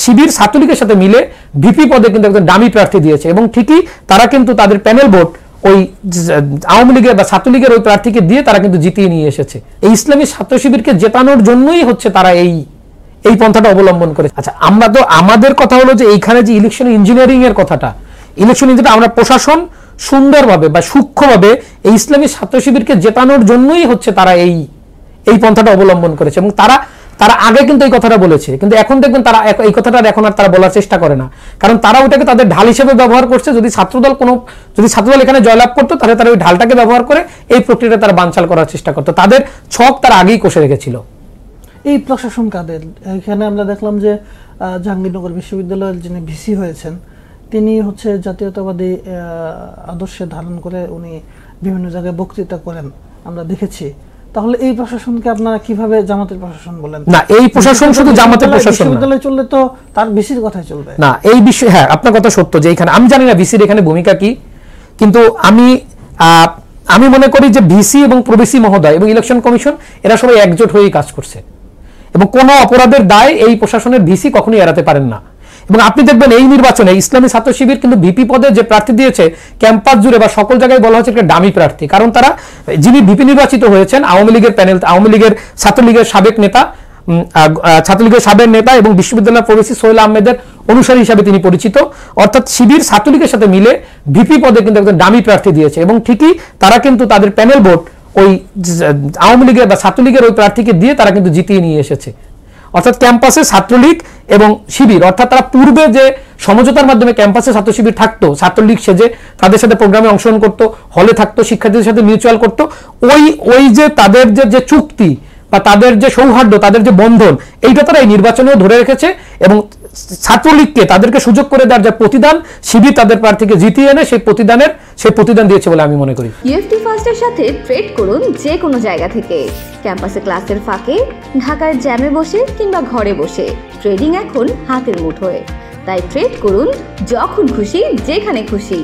শিবির ছাত্রলীগের সাথে মিলে ভিপি পদে কিন্তু একজন দামি প্রার্থী দিয়েছে এবং ঠিকই তারা কিন্তু তাদের প্যানেল ভোট ওই আওয়ামী লীগের বা ছাত্রলীগের ওই প্রার্থীকে দিয়ে তারা কিন্তু জিতিয়ে নিয়ে এসেছে। এই ইসলামী ছাত্র শিবিরকে জেতানোর জন্যই হচ্ছে তারা এই পন্থাটা অবলম্বন করে। আচ্ছা, আমরা তো আমাদের কথা হলো যে এইখানে যে ইলেকশন ইঞ্জিনিয়ারিং এর কথাটা, ইলেকশন ইঞ্জিনিয়ারিং আমরা প্রশাসন সুন্দরভাবে বা সূক্ষ্মভাবে এই ইসলামী ছাত্র শিবিরকে জেতানোর জন্যই হচ্ছে তারা এই পন্থাটা অবলম্বন করেছে এবং তারা আগে কিন্তু এই কথাটা বলেছে, কিন্তু এখন দেখবেন তারা এই কথাটা এখন আর তারা বলার চেষ্টা করে না, কারণ তারা ওটাকে তাদের ঢাল হিসেবে ব্যবহার করছে। যদি ছাত্রদল এখানে জয়লাভ করতো তাহলে তারা ওই ঢালটাকে ব্যবহার করে এই প্রক্রিয়াটা তারা বানচাল করার চেষ্টা করতো। তাদের ছক তারা আগেই কষে রেখেছিল। এই প্রশাসন কাদের? এখানে আমরা দেখলাম যে জাহাঙ্গীরনগর বিশ্ববিদ্যালয়ের যিনি ভিসি হয়েছেন তিনি হচ্ছে জাতীয়তাবাদী আদর্শে ধারণ করে উনি বিভিন্ন জায়গায় বক্তৃতা করেন, আমরা দেখেছি। তাহলে এই প্রশাসনকে আপনারা কিভাবে জামাতের প্রশাসন বলেন? না, এই প্রশাসন শুধু জামাতের প্রশাসন না। বিশ্ববিদ্যালয়ে চললে তো তার ভিসির কথাই চলবে না। এই বিষয়ে হ্যাঁ, আপনার কথা সত্য যে এখানে আমি জানি না ভিসির এখানে ভূমিকা কি, কিন্তু আমি মনে করি যে ভিসি এবং প্রভিসি মহোদয় এবং ইলেকশন কমিশন এরা সবাই একজোট হয়েই কাজ করছে এবং কোনো অপরাধের দায় এই প্রশাসনের ভিসি কখনোই এড়াতে পারেন না। এবং আপনি দেখবেন এই নির্বাচনে ইসলামী ছাত্র শিবির কিন্তু ভিপি পদে যে প্রার্থী দিয়েছে ক্যাম্পাস জুড়ে বা সকল জায়গায় বলা হচ্ছে একটা ডামি প্রার্থী, কারণ তারা যিনি ভিপি নির্বাচিত হয়েছেন আওয়ামী লীগের প্যানেল, আওয়ামী লীগের ছাত্রলীগের সাবেক নেতা এবং বিশ্ববিদ্যালয়ের প্রবেশী সোহেল আহমেদের অনুসারী হিসাবে তিনি পরিচিত। অর্থাৎ শিবির ছাত্রলীগের সাথে মিলে ভিপি পদে কিন্তু একজন দামি প্রার্থী দিয়েছে এবং ঠিকই তারা কিন্তু তাদের প্যানেল ভোট ওই আওয়ামী লীগের বা ছাত্রলীগের ওই প্রার্থীকে দিয়ে তারা কিন্তু জিতিয়ে নিয়ে এসেছে। অর্থাৎ ক্যাম্পাসে ছাত্রলীগ এবং শিবির, অর্থাৎ তারা পূর্বে যে সমঝোতার মাধ্যমে ক্যাম্পাসে ছাত্র শিবির থাকতো, ছাত্রলীগ সেজে তাদের সাথে প্রোগ্রামে অংশগ্রহণ করতো, হলে থাকতো, শিক্ষার্থীদের সাথে মিউচুয়াল করতো, ওই যে তাদের যে চুক্তি বা তাদের যে সৌহার্দ্য, তাদের যে বন্ধন, এইটা তারা এই নির্বাচনেও ধরে রেখেছে এবং ছাত্রলীগকে তাদেরকে সুযোগ করে দেওয়ার যে প্রতিদান শিবির তাদের প্রার্থীকে জিতিয়ে এনে সেই প্রতিদান দিয়েছে বলে আমি মনে করি। ইএফটি ফার্স্টের সাথে ট্রেড করুন যে কোনো জায়গা থেকে, ক্যাম্পাসে ক্লাসের ফাঁকে, ঢাকার জ্যামে বসে কিংবা ঘরে বসে। ট্রেডিং এখন হাতের মুঠোয়, তাই ট্রেড করুন যখন খুশি যেখানে খুশি।